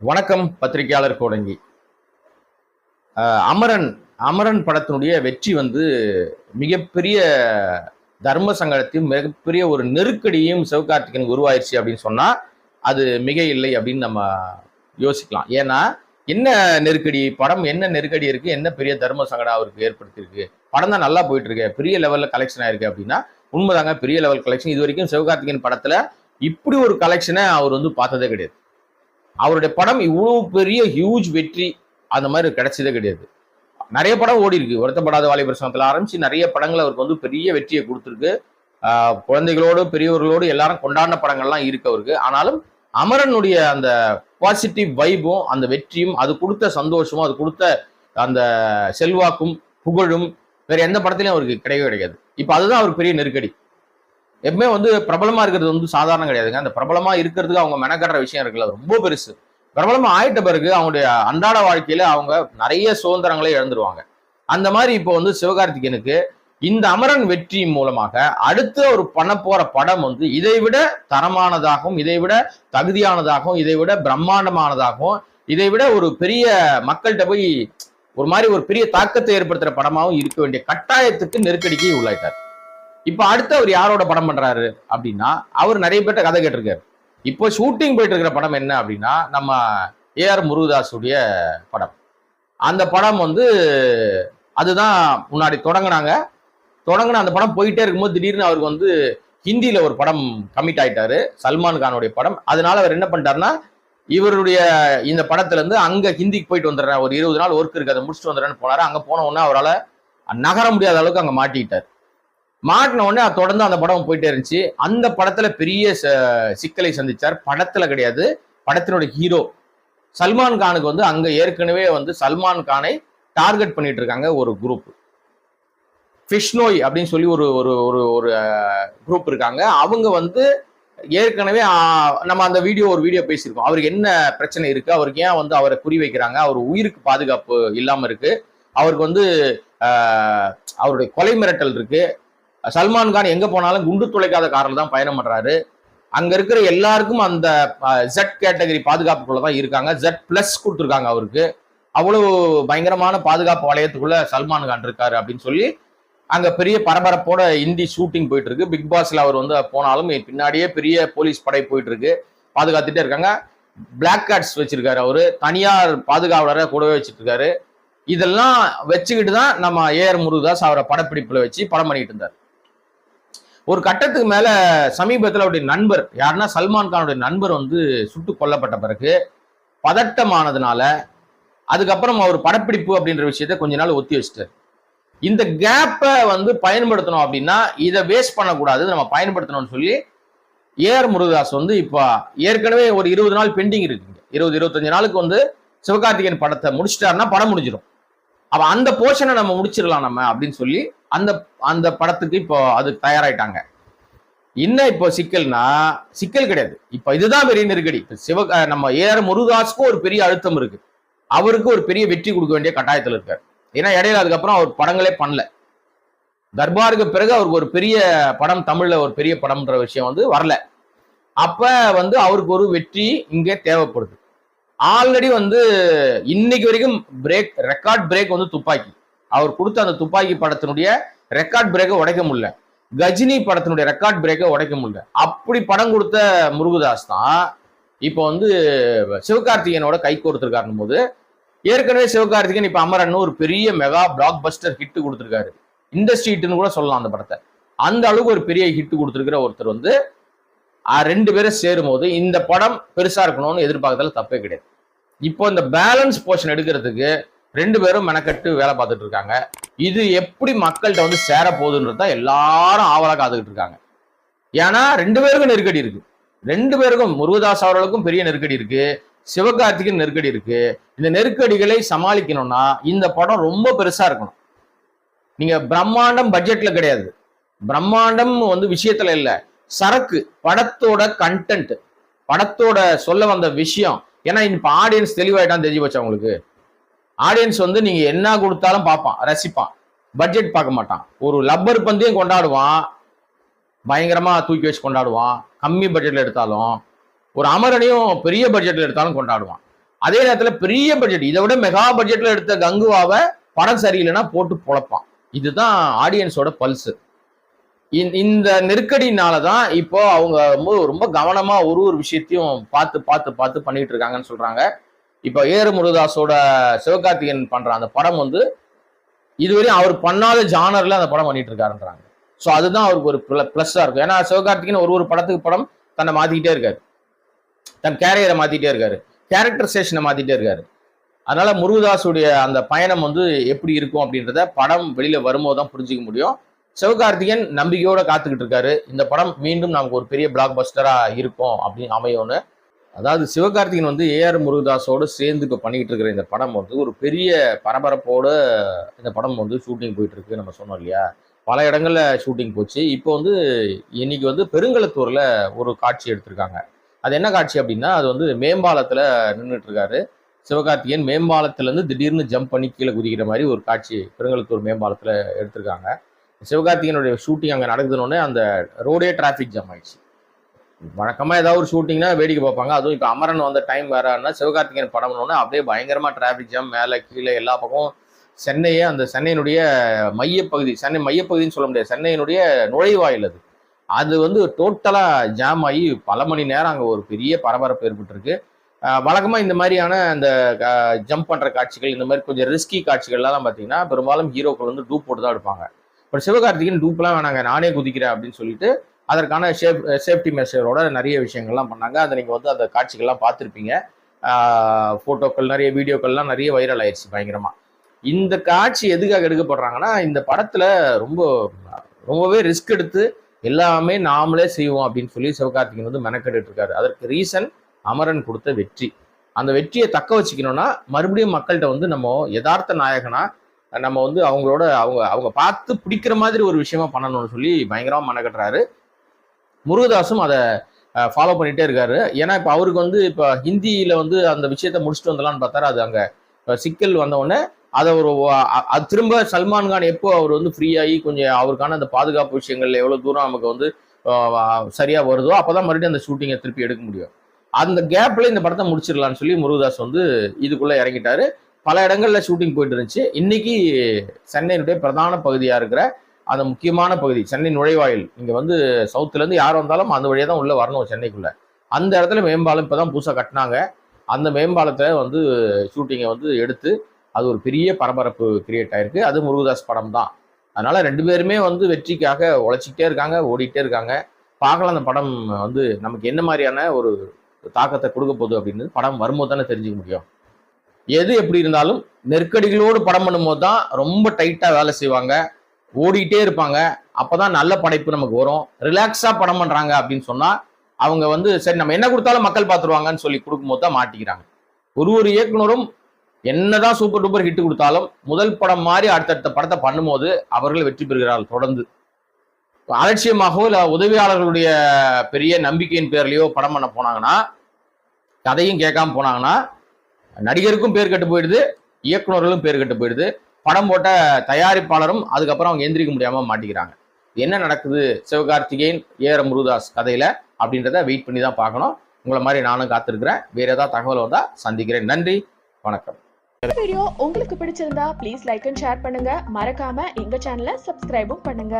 வணக்கம் பத்திரிகையாளர் கோடங்கி. அமரன் அமரன் படத்தினுடைய வெற்றி வந்து மிகப்பெரிய தர்ம சங்கடத்தையும் மிகப்பெரிய ஒரு நெருக்கடியும் சிவகார்த்திகேயனுக்கு உருவாயிருச்சு அப்படின்னு சொன்னா அது மிக இல்லை அப்படின்னு நம்ம யோசிக்கலாம். ஏன்னா என்ன நெருக்கடி, படம் என்ன நெருக்கடி இருக்கு, என்ன பெரிய தர்ம சங்கடம் அவருக்கு ஏற்படுத்தியிருக்கு. படம் தான் நல்லா போயிட்டு இருக்கு, பெரிய லெவல்ல கலெக்ஷன் ஆயிருக்கு அப்படின்னா உண்மைதாங்க. பெரிய லெவல் கலெக்ஷன் இது வரைக்கும் சிவகார்த்திகேயன் படத்துல இப்படி ஒரு கலெக்ஷனை அவர் வந்து பார்த்ததே கிடையாது. அவருடைய படம் இவ்வளவு பெரிய ஹியூஜ் வெற்றி அந்த மாதிரி கிடைச்சதே கிடையாது. நிறைய படம் ஓடி இருக்கு, வருத்தப்படாத வாலிபர் சங்கத்துல ஆரம்பிச்சு நிறைய படங்கள் அவருக்கு வந்து பெரிய வெற்றியை கொடுத்துருக்கு. குழந்தைகளோடு பெரியவர்களோடு எல்லாரும் கொண்டாடின படங்கள்லாம் இருக்கு அவருக்கு. ஆனாலும் அமரனுடைய அந்த பாசிட்டிவ் வைபும் அந்த வெற்றியும் அது கொடுத்த சந்தோஷமும் அது கொடுத்த அந்த செல்வாக்கும் புகழும் வேற எந்த படத்திலையும் அவருக்கு கிடையவே கிடையாது. இப்ப அதுதான் அவருக்கு பெரிய நெருக்கடி. எப்பவுமே வந்து பிரபலமா இருக்கிறது வந்து சாதாரணம் கிடையாதுங்க. அந்த பிரபலமா இருக்கிறதுக்கு அவங்க மெனக்கடுற விஷயம் இருக்குல்ல, ரொம்ப பெருசு. பிரபலமா ஆயிட்ட பிறகு அவங்களுடைய அன்றாட வாழ்க்கையில அவங்க நிறைய சுதந்திரங்களை இழந்துருவாங்க. அந்த மாதிரி இப்போ வந்து சிவகார்த்திகேயனுக்கு இந்த அமரன் வெற்றி மூலமாக அடுத்து ஒரு பண்ண போற படம் வந்து இதை விட தரமானதாகவும் இதை விட தகுதியானதாகவும் இதை விட பிரம்மாண்டமானதாகவும் இதை விட ஒரு பெரிய மக்கள்கிட்ட போய் ஒரு மாதிரி ஒரு பெரிய தாக்கத்தை ஏற்படுத்துற படமாகவும் இருக்க வேண்டிய கட்டாயத்துக்கு நெருக்கடிக்கு உள்ளாயிட்டார். இப்ப அடுத்து அவர் யாரோட படம் பண்றாரு அப்படின்னா, அவர் நிறைய பேர்ட்ட கதை கேட்டிருக்காரு. இப்போ ஷூட்டிங் போயிட்டு இருக்கிற படம் என்ன அப்படின்னா, நம்ம ஏஆர் முருகதாஸுடைய படம். அந்த படம் வந்து அதுதான் முன்னாடி தொடங்கின அந்த படம் போயிட்டே இருக்கும்போது திடீர்னு அவருக்கு வந்து ஹிந்தியில ஒரு படம் கமிட் ஆயிட்டாரு, சல்மான் கானுடைய படம். அதனால அவர் என்ன பண்ணிட்டாருன்னா, இவருடைய இந்த படத்துல இருந்து அங்க ஹிந்திக்கு போயிட்டு வந்துடுறேன், ஒரு 20 நாள் ஒர்க் இருக்கு, அதை முடிச்சுட்டு வந்துடுறேன்னு போனாரு. அங்க போன உடனே அவரால் நகர முடியாத அளவுக்கு அங்க மாட்டிக்கிட்டார். மாட்டின உடனே தொடர்ந்து அந்த படம் போயிட்டே இருந்துச்சு. அந்த படத்துல பெரிய சிக்கலை சந்திச்சார். படத்துல கிடையாது, படத்தினுடைய ஹீரோ சல்மான் கானுக்கு வந்து அங்க ஏற்கனவே வந்து சல்மான் கானை டார்கெட் பண்ணிட்டு இருக்காங்க ஒரு குரூப். ஃபிஷ்னோய் அப்படின்னு சொல்லி ஒரு ஒரு ஒரு ஒரு குரூப் இருக்காங்க. அவங்க வந்து ஏற்கனவே நம்ம அந்த ஒரு வீடியோ பேசியிருக்கோம். அவருக்கு என்ன பிரச்சனை இருக்கு, அவருக்கு ஏன் வந்து அவரை குறி வைக்கிறாங்க, அவர் உயிருக்கு பாதுகாப்பு இல்லாம இருக்கு, அவருக்கு வந்து அவருடைய கொலை மிரட்டல் இருக்கு. சல்மான் கான் எங்க போனாலும் குண்டு துளைக்காத காரில் தான் பயணம் பண்றாரு. அங்க இருக்கிற எல்லாருக்கும் அந்த ஜெட் கேட்டகரி பாதுகாப்புக்குள்ளதான் இருக்காங்க. Z+ கொடுத்துருக்காங்க அவருக்கு. அவ்வளவு பயங்கரமான பாதுகாப்பு வளையத்துக்குள்ள சல்மான் கான் இருக்காரு அப்படின்னு சொல்லி அங்க பெரிய பரபரப்போட இந்தி ஷூட்டிங் போயிட்டு இருக்கு. பிக் பாஸ்ல அவர் வந்து போனாலும் பின்னாடியே பெரிய போலீஸ் படை போயிட்டு இருக்கு, பாதுகாத்துட்டே இருக்காங்க. பிளாக் கார்ட்ஸ் வச்சிருக்காரு, அவரு தனியார் பாதுகாவலரை கூடவே வச்சுட்டு இருக்காரு. இதெல்லாம் வச்சுக்கிட்டு தான் நம்ம ஏஆர் முருகதாஸ் அவரை படப்பிடிப்புல வச்சு படம் பண்ணிட்டு இருந்தார். ஒரு கட்டத்துக்கு மேல சமீபத்தில் அவருடைய நண்பர் யாருன்னா சல்மான் கானுடைய நண்பர் வந்து சுட்டு கொல்லப்பட்ட பிறகு பதட்டமானதுனால அதுக்கப்புறம் அவர் படப்பிடிப்பு அப்படின்ற விஷயத்த கொஞ்ச நாள் ஒத்தி வச்சுட்டார். இந்த கேப்பை வந்து பயன்படுத்தணும் அப்படின்னா இதை வேஸ்ட் பண்ணக்கூடாது, நம்ம பயன்படுத்தணும்னு சொல்லி ஏஆர் முருகதாஸ் வந்து இப்போ ஏற்கனவே ஒரு 20 நாள் பெண்டிங் இருக்குங்க. 20-25 நாளுக்கு வந்து சிவகார்த்திகேயன் படத்தை முடிச்சிட்டாருன்னா படம் முடிஞ்சிடும். அப்ப அந்த போர்ஷனை நம்ம முடிச்சிடலாம் நம்ம அப்படின்னு சொல்லி அந்த அந்த படத்துக்கு இப்போ அது தயாராயிட்டாங்க. என்ன இப்போ சிக்கல்னா, சிக்கல் கிடையாது, இப்ப இதுதான் பெரிய நெருக்கடி. நம்ம ஏஆர் முருகதாஸுக்கும் ஒரு பெரிய அழுத்தம் இருக்கு, அவருக்கு ஒரு பெரிய வெற்றி கொடுக்க வேண்டிய கட்டாயத்தில் இருக்காரு. ஏன்னா இடையில அதுக்கப்புறம் அவர் படங்களே பண்ணல. தர்பாருக்கு பிறகு அவருக்கு ஒரு பெரிய படம், தமிழ்ல ஒரு பெரிய படம்ன்ற விஷயம் வந்து வரல. அப்ப வந்து அவருக்கு ஒரு வெற்றி இங்கே தேவைப்படுது. ஆல்ரெடி வந்து இன்னைக்கு வரைக்கும் ரெக்கார்ட் பிரேக் வந்து துப்பாக்கி. அவர் கொடுத்த அந்த துப்பாக்கி படத்தினுடைய ரெக்கார்ட் பிரேக்கை உடைக்க முடியல, கஜினி படத்தினுடைய ரெக்கார்ட் பிரேக்கை உடைக்க முடியல. அப்படி படம் கொடுத்த முருகதாஸ் தான் இப்போ வந்து சிவகார்த்திகேயனோட கை கோர்த்திருக்காருன்னு போது, ஏற்கனவே சிவகார்த்திகேயன் இப்ப அமரன் ஒரு பெரிய மெகா பிளாக் பஸ்டர் ஹிட் கொடுத்திருக்காரு. இண்டஸ்ட்ரி ஹிட்னு கூட சொல்லலாம் அந்த படத்தை. அந்த அளவுக்கு ஒரு பெரிய ஹிட் கொடுத்திருக்கிற ஒருத்தர் வந்து 2 பேரும் சேரும் போது இந்த படம் பெருசா இருக்கணும்னு எதிர்பார்க்கறதுல தப்பே கிடையாது. இப்போ இந்த பேலன்ஸ் போர்ஷன் எடுக்கிறதுக்கு 2 பேரும் மெனக்கட்டு வேலை பார்த்துட்டு இருக்காங்க. இது எப்படி மக்கள்கிட்ட வந்து சேர போகுதுன்றத எல்லாரும் ஆவலா காத்துக்கிட்டு இருக்காங்க. ஏன்னா 2 பேருக்கும் நெருக்கடி இருக்கு. 2 பேருக்கும், முருகதாஸ் அவர்களுக்கும் பெரிய நெருக்கடி இருக்கு, சிவகார்த்திகேயன் நெருக்கடி இருக்கு. இந்த நெருக்கடிகளை சமாளிக்கணும்னா இந்த படம் ரொம்ப பெருசா இருக்கணும். நீங்க பிரம்மாண்டம் பட்ஜெட்ல கிடையாது, பிரம்மாண்டம் வந்து விஷயத்துல இல்ல, சரக்கு படத்தோட கண்டென்ட், படத்தோட சொல்ல வந்த விஷயம். ஏன்னா இப்ப ஆடியன்ஸ் தெளிவாயிட்டான்னு தெரிஞ்சு போச்சு அவங்களுக்கு. ஆடியன்ஸ் வந்து நீங்க என்ன கொடுத்தாலும் பார்ப்பான், ரசிப்பான், பட்ஜெட் பார்க்க மாட்டான். ஒரு லப்பர் பந்தையும் கொண்டாடுவான், பயங்கரமா தூக்கி வச்சு கொண்டாடுவான். கம்மி பட்ஜெட்ல எடுத்தாலும், ஒரு அமரனையும் பெரிய பட்ஜெட்ல எடுத்தாலும் கொண்டாடுவான். அதே நேரத்துல பெரிய பட்ஜெட், இதை விட மெகா பட்ஜெட்ல எடுத்த கங்குவாவை படம் சரியில்லைன்னா போட்டு பொழப்பான். இதுதான் ஆடியன்ஸோட பல்ஸ். இந்த நெருக்கடினாலதான் இப்போ அவங்க ரொம்ப கவனமா ஒரு விஷயத்தையும் பார்த்து பார்த்து பார்த்து பண்ணிட்டு இருக்காங்கன்னு சொல்றாங்க. இப்போ ஏஆர் முருகதாஸோட சிவகார்த்திகேயன் பண்ற அந்த படம் இதுவரையும் அவர் பண்ணாத ஜானர்ல அந்த படம் பண்ணிட்டு இருக்காருன்றாங்க. ஸோ அதுதான் அவருக்கு ஒரு பிளஸ்ஸா இருக்கும். ஏன்னா சிவகார்த்திகேயன் ஒரு படத்துக்கு படம் தன்னை மாத்திக்கிட்டே இருக்காரு, தன் கேரியரை மாத்திட்டே இருக்காரு, கேரக்டரைசேஷனை மாத்திட்டே இருக்காரு. அதனால முருகதாஸுடைய அந்த பயணம் எப்படி இருக்கும் அப்படின்றத படம் வெளியில வரும்போது தான் புரிஞ்சுக்க முடியும். சிவகார்த்திகேயன் நம்பிக்கையோட காத்துக்கிட்டு இருக்காரு, இந்த படம் மீண்டும் நமக்கு ஒரு பெரிய பிளாக் பஸ்டரா இருக்கும் அப்படின்னு அமையும்னு. அதாவது சிவகார்த்திகேயன் ஏஆர் முருகதாஸோடு சேர்ந்து இப்போ பண்ணிக்கிட்டு இருக்கிற இந்த படம் ஒரு பெரிய பரபரப்போட இந்த படம் ஷூட்டிங் போயிட்டு இருக்கு. நம்ம சொன்னோம் இல்லையா, பல இடங்கள்ல ஷூட்டிங் போச்சு. இப்போ இன்னைக்கு பெருங்களத்தூர்ல ஒரு காட்சி எடுத்திருக்காங்க. அது என்ன காட்சி அப்படின்னா, அது மேம்பாலத்துல நின்றுட்டு இருக்காரு சிவகார்த்திகேயன். மேம்பாலத்திலேருந்து திடீர்னு ஜம்ப் பண்ணி கீழே குதிக்கிற மாதிரி ஒரு காட்சி பெருங்களத்தூர் மேம்பாலத்தில் எடுத்திருக்காங்க. சிவகார்த்திகேயனுடைய ஷூட்டிங் அங்கே நடக்குதுன்னொடனே அந்த ரோடே டிராஃபிக் ஜாம் ஆயிடுச்சு. வழக்கமாக ஏதாவது ஒரு ஷூட்டிங்னா வேடிக்கை பார்ப்பாங்க. அதுவும் இப்போ அமரன் வந்த டைம் வேறன்னா சிவகார்த்திகேயன் படம்னோடனே அப்படியே பயங்கரமாக டிராஃபிக் ஜாம், மேலே கீழே எல்லா பக்கமும். சென்னையே அந்த சென்னையினுடைய மையப்பகுதி, சென்னை மையப்பகுதின்னு சொல்ல முடியாது, சென்னையினுடைய நுழைவாயில் அது டோட்டலாக ஜாம் ஆகி பல மணி நேரம் அங்கே ஒரு பெரிய பரபரப்பு ஏற்பட்டுருக்கு. வழக்கமாக இந்த மாதிரியான அந்த ஜம்ப் பண்ணுற காட்சிகள், இந்த மாதிரி கொஞ்சம் ரிஸ்கி காட்சிகள்லாம் பார்த்தீங்கன்னா பெரும்பாலும் ஹீரோக்கள் டூப் போட்டு தான் எடுப்பாங்க. பட் சிவகார்த்திகேயன் டூப்லாம் வேணாங்க, நானே குதிக்கிறேன் அப்படின்னு சொல்லிட்டு அதற்கான சேஃப்டி மெஷரோட நிறைய விஷயங்கள்லாம் பண்ணாங்க. அதை நீங்கள் அந்த காட்சிகள்லாம் பார்த்துருப்பீங்க. ஃபோட்டோக்கள், நிறைய வீடியோக்கள்லாம் நிறைய வைரல் ஆயிடுச்சு பயங்கரமாக. இந்த காட்சி எதுக்காக எடுக்கப்படுறாங்கன்னா, இந்த படத்தில் ரொம்பவே ரிஸ்க் எடுத்து எல்லாமே நாமளே செய்வோம் அப்படின்னு சொல்லி சிவகார்த்திகேயன் மெனக்கெட்டு இருக்காரு. அதற்கு ரீசன் அமரன் கொடுத்த வெற்றி. அந்த வெற்றியை தக்க வச்சுக்கணும்னா மறுபடியும் மக்கள்கிட்ட நம்ம யதார்த்த நாயகனா நம்ம அவங்களோட அவங்க பார்த்து பிடிக்கிற மாதிரி ஒரு விஷயமா பண்ணணும்னு சொல்லி பயங்கரமா மெனக்கட்டுறாரு. முருகதாஸும் அதை ஃபாலோ பண்ணிட்டே இருக்காரு. ஏன்னா இப்போ அவருக்கு இப்போ ஹிந்தியில அந்த விஷயத்த முடிச்சுட்டு வந்தலான்னு பார்த்தாரு. அது அங்கே சிக்கல் வந்தவுடனே அதை அது திரும்ப சல்மான் கான் எப்போ அவர் ஃப்ரீயாகி கொஞ்சம் அவருக்கான அந்த பாதுகாப்பு விஷயங்கள்ல எவ்வளோ தூரம் நமக்கு சரியா வருதோ அப்போதான் மறுபடியும் அந்த ஷூட்டிங்கை திருப்பி எடுக்க முடியும். அந்த கேப்ல இந்த படத்தை முடிச்சிடலான்னு சொல்லி முருகதாஸ் இதுக்குள்ள இறங்கிட்டாரு. பல இடங்கள்ல ஷூட்டிங் போயிட்டு இருந்துச்சு. இன்னைக்கு சென்னையினுடைய பிரதான பகுதியா இருக்கிற அந்த முக்கியமான பகுதி, சென்னை நுழைவாயில், இங்க சவுத்துல இருந்து யார் வந்தாலும் அந்த வழியா தான் உள்ள வரணும் சென்னைக்குள்ள. அந்த இடத்துல மேம்பாலம் இப்பதான் புதுசா கட்டினாங்க. அந்த மேம்பாலத்தை ஷூட்டிங்கை எடுத்து அது ஒரு பெரிய பரபரப்பு கிரியேட் ஆயிருக்கு. அது முருகதாஸ் படம் தான். அதனால ரெண்டு பேருமே வெற்றிக்காக உழைச்சிக்கிட்டே இருக்காங்க, ஓடிட்டே இருக்காங்க. பார்க்கலாம் அந்த படம் நமக்கு என்ன மாதிரியான ஒரு தாக்கத்தை கொடுக்க போகுது அப்படின்னு படம் வரும்போது தானே தெரிஞ்சுக்க முடியும். எது எப்படி இருந்தாலும் நெருக்கடிகளோடு படம் பண்ணும்போது தான் ரொம்ப டைட்டா வேலை செய்வாங்க, ஓடிட்டே இருப்பாங்க. அப்பதான் நல்ல படைப்பு நமக்கு வரும். ரிலாக்ஸா படம் பண்றாங்க அப்படின்னு சொன்னா அவங்க சரி நம்ம என்ன கொடுத்தாலும் மக்கள் பார்த்துருவாங்கன்னு சொல்லி கொடுக்கும்போது தான் மாட்டிக்கிறாங்க. ஒரு இயக்குனரும் என்னதான் சூப்பர் டூப்பர் ஹிட் கொடுத்தாலும் முதல் படம் மாதிரி அடுத்தடுத்த படத்தை பண்ணும்போது அவர்கள் வெற்றி பெறுகிறார்கள். தொடர்ந்து அலட்சியமாகவோ இல்ல உதவியாளர்களுடைய பெரிய நம்பிக்கையின் பேர்லயோ படம் பண்ண போனாங்கன்னா, கதையும் கேட்காம போனாங்கன்னா நடிகருக்கும் பேர் கட்டு போயிடுது, இயக்குநர்களும் பேர் கட்டு போயிடுது, படம் போட்ட தயாரிப்பாளரும் அதுக்கப்புறம் அவங்க எந்திரிக்க முடியாம மாட்டிக்கிறாங்க. என்ன நடக்குது சிவகார்த்திகேயன் ஏஆர் முருகதாஸ் கதையில அப்படின்றத வெயிட் பண்ணி தான் பார்க்கணும். உங்களை மாதிரி நானும் காத்திருக்கிறேன். வேற ஏதாவது தகவல் வந்தா சந்திக்கிறேன். நன்றி, வணக்கம். வீடியோ உங்களுக்கு பிடிச்சிருந்தா ப்ளீஸ் லைக் அண்ட் ஷேர் பண்ணுங்க. மறக்காம எங்க சேனலை சப்ஸ்கிரைபும் பண்ணுங்க.